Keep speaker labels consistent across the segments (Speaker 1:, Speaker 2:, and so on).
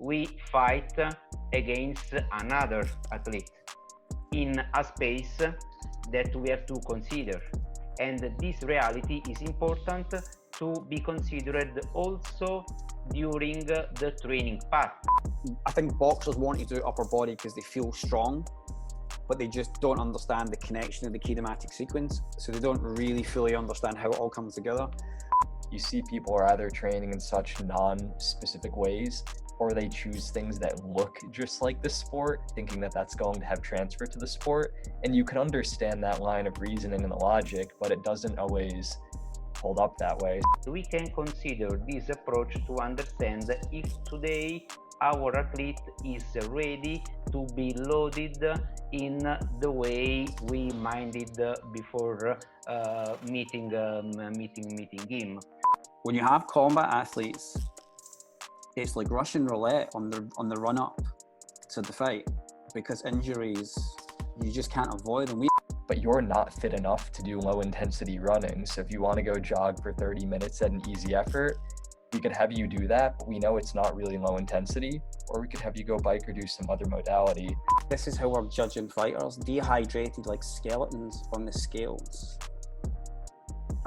Speaker 1: we fight against another athlete in a space that we have to consider. And this reality is important to be considered also during the training part.
Speaker 2: I think boxers want to do upper body because they feel strong, but they just don't understand the connection of the kinematic sequence. So they don't really fully understand how it all comes together.
Speaker 3: You see people are either training in such non-specific ways, or they choose things that look just like the sport, thinking that that's going to have transfer to the sport. And you can understand that line of reasoning and the logic, but it doesn't always hold up that way.
Speaker 1: We can consider this approach to understand if today our athlete is ready to be loaded in the way we minded before meeting him.
Speaker 2: When you have combat athletes, it's like Russian roulette on the run up to the fight, because injuries, you just can't avoid them.
Speaker 3: But you're not fit enough to do low intensity running. So if you want to go jog for 30 minutes at an easy effort, we could have you do that, but we know it's not really low intensity, or we could have you go bike or do some other modality.
Speaker 2: This is how we're judging fighters, dehydrated like skeletons on the scales.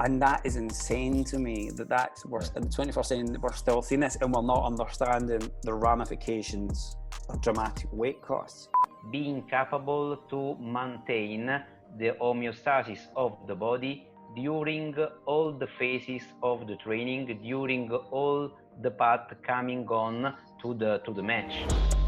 Speaker 2: And that is insane to me, that's we're in the 21st century, we're still seeing this and we're not understanding the ramifications of dramatic weight costs.
Speaker 1: Being capable to maintain the homeostasis of the body during all the phases of the training, during all the path coming on to the match.